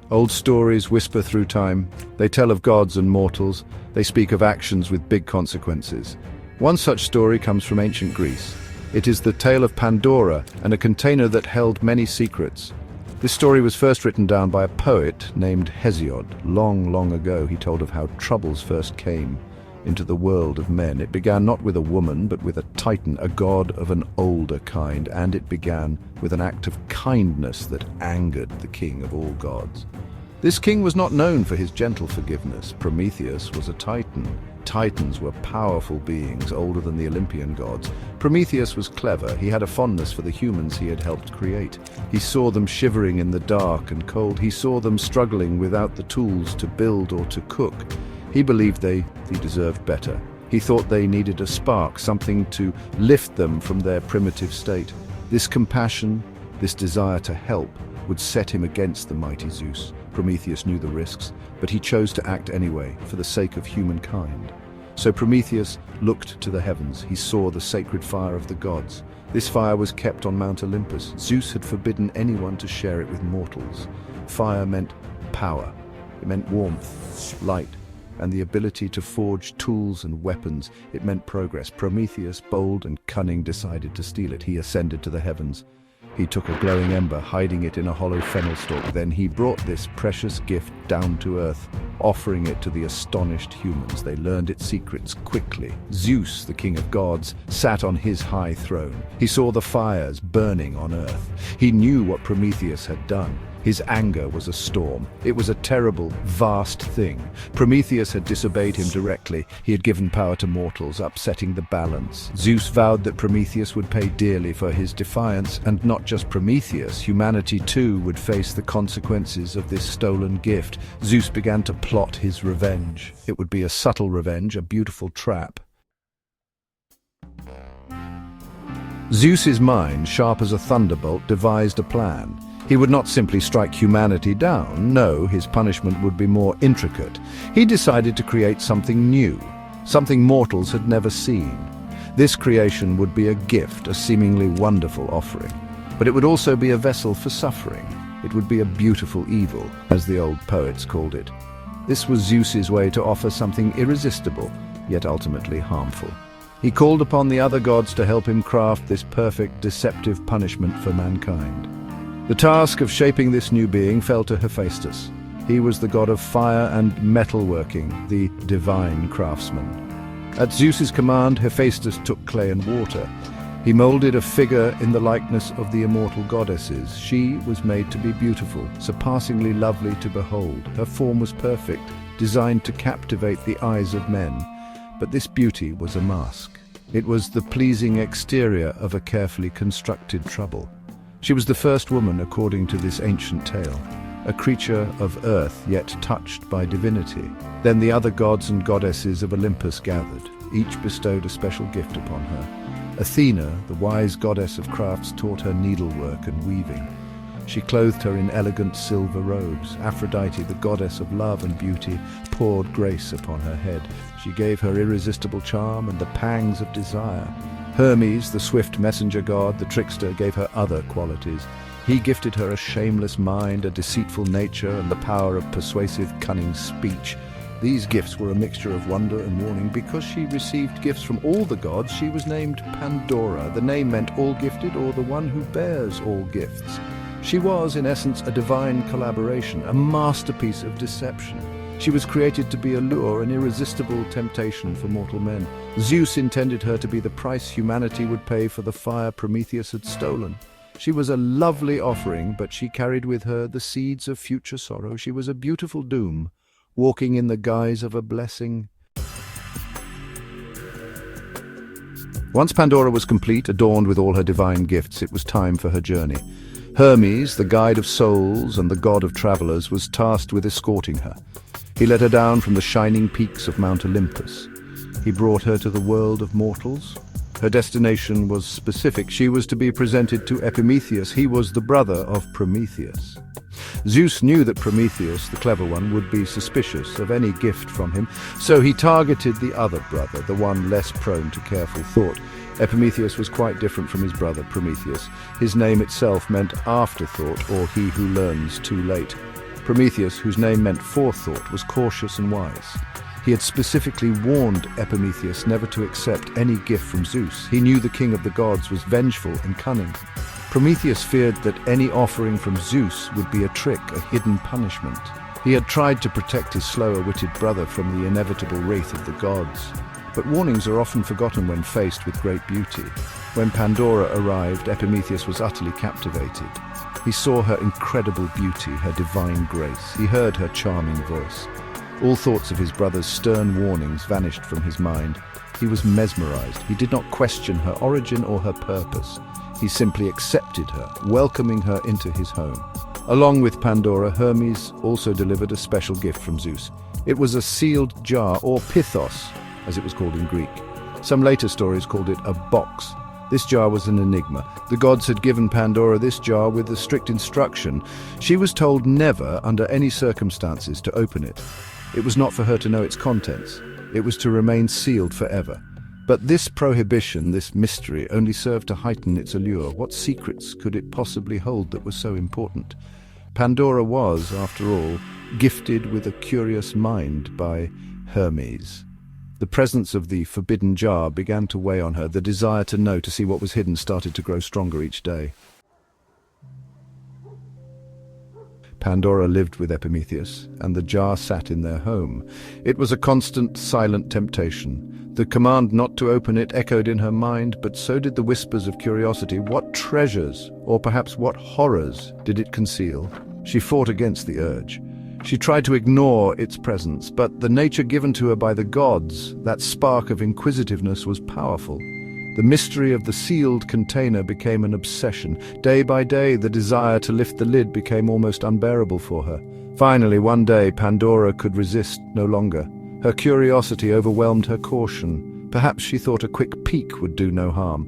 Old stories whisper through time. They tell of gods and mortals. They speak of actions with big consequences. One such story comes from ancient Greece. It is the tale of Pandora and a container that held many secrets. This story was first written down by a poet named Hesiod. Long, long ago, he told of how troubles first came into the world of men. It began not with a woman, but with a titan, a god of an older kind, and it began with an act of kindness that angered the king of all gods. This king was not known for his gentle forgiveness. Prometheus was a titan. Titans were powerful beings, older than the Olympian gods. Prometheus was clever. He had a fondness for the humans he had helped create. He saw them shivering in the dark and cold. He saw them struggling without the tools to build or to cook. He believed they deserved better. He thought they needed a spark, something to lift them from their primitive state. This compassion, this desire to help, would set him against the mighty Zeus. Prometheus knew the risks, but he chose to act anyway, for the sake of humankind. So Prometheus looked to the heavens. He saw the sacred fire of the gods. This fire was kept on Mount Olympus. Zeus had forbidden anyone to share it with mortals. Fire meant power. It meant warmth, light, and the ability to forge tools and weapons. It meant progress. Prometheus, bold and cunning, decided to steal it. He ascended to the heavens. He took a glowing ember, hiding it in a hollow fennel stalk. Then he brought this precious gift down to earth, offering it to the astonished humans. They learned its secrets quickly. Zeus, the king of gods, sat on his high throne. He saw the fires burning on earth. He knew what Prometheus had done. His anger was a storm. It was a terrible, vast thing. Prometheus had disobeyed him directly. He had given power to mortals, upsetting the balance. Zeus vowed that Prometheus would pay dearly for his defiance, and not just Prometheus, humanity too would face the consequences of this stolen gift. Zeus began to plot his revenge. It would be a subtle revenge, a beautiful trap. Zeus's mind, sharp as a thunderbolt, devised a plan. He would not simply strike humanity down. No, his punishment would be more intricate. He decided to create something new, something mortals had never seen. This creation would be a gift, a seemingly wonderful offering. But it would also be a vessel for suffering. It would be a beautiful evil, as the old poets called it. This was Zeus's way to offer something irresistible, yet ultimately harmful. He called upon the other gods to help him craft this perfect, deceptive punishment for mankind. The task of shaping this new being fell to Hephaestus. He was the god of fire and metalworking, the divine craftsman. At Zeus's command, Hephaestus took clay and water. He molded a figure in the likeness of the immortal goddesses. She was made to be beautiful, surpassingly lovely to behold. Her form was perfect, designed to captivate the eyes of men. But this beauty was a mask. It was the pleasing exterior of a carefully constructed trouble. She was the first woman, according to this ancient tale, a creature of earth yet touched by divinity. Then the other gods and goddesses of Olympus gathered. Each bestowed a special gift upon her. Athena, the wise goddess of crafts, taught her needlework and weaving. She clothed her in elegant silver robes. Aphrodite, the goddess of love and beauty, poured grace upon her head. She gave her irresistible charm and the pangs of desire. Hermes, the swift messenger god, the trickster, gave her other qualities. He gifted her a shameless mind, a deceitful nature, and the power of persuasive, cunning speech. These gifts were a mixture of wonder and warning. Because she received gifts from all the gods, she was named Pandora. The name meant all-gifted, or the one who bears all gifts. She was, in essence, a divine collaboration, a masterpiece of deception. She was created to be a lure, an irresistible temptation for mortal men. Zeus intended her to be the price humanity would pay for the fire Prometheus had stolen. She was a lovely offering, but she carried with her the seeds of future sorrow. She was a beautiful doom, walking in the guise of a blessing. Once Pandora was complete, adorned with all her divine gifts, it was time for her journey. Hermes, the guide of souls and the god of travelers, was tasked with escorting her. He led her down from the shining peaks of Mount Olympus. He brought her to the world of mortals. Her destination was specific. She was to be presented to Epimetheus. He was the brother of Prometheus. Zeus knew that Prometheus, the clever one, would be suspicious of any gift from him, so he targeted the other brother, the one less prone to careful thought. Epimetheus was quite different from his brother Prometheus. His name itself meant afterthought, or he who learns too late. Prometheus, whose name meant forethought, was cautious and wise. He had specifically warned Epimetheus never to accept any gift from Zeus. He knew the king of the gods was vengeful and cunning. Prometheus feared that any offering from Zeus would be a trick, a hidden punishment. He had tried to protect his slower-witted brother from the inevitable wrath of the gods. But warnings are often forgotten when faced with great beauty. When Pandora arrived, Epimetheus was utterly captivated. He saw her incredible beauty, her divine grace. He heard her charming voice. All thoughts of his brother's stern warnings vanished from his mind. He was mesmerized. He did not question her origin or her purpose. He simply accepted her, welcoming her into his home. Along with Pandora, Hermes also delivered a special gift from Zeus. It was a sealed jar, or pithos, as it was called in Greek. Some later stories called it a box. This jar was an enigma. The gods had given Pandora this jar with a strict instruction. She was told never, under any circumstances, to open it. It was not for her to know its contents. It was to remain sealed forever. But this prohibition, this mystery, only served to heighten its allure. What secrets could it possibly hold that was so important? Pandora was, after all, gifted with a curious mind by Hermes. The presence of the forbidden jar began to weigh on her. The desire to know, to see what was hidden, started to grow stronger each day. Pandora lived with Epimetheus, and the jar sat in their home. It was a constant, silent temptation. The command not to open it echoed in her mind, but so did the whispers of curiosity. What treasures, or perhaps what horrors, did it conceal? She fought against the urge. She tried to ignore its presence, but the nature given to her by the gods, that spark of inquisitiveness, was powerful. The mystery of the sealed container became an obsession. Day by day, the desire to lift the lid became almost unbearable for her. Finally, one day, Pandora could resist no longer. Her curiosity overwhelmed her caution. Perhaps she thought a quick peek would do no harm.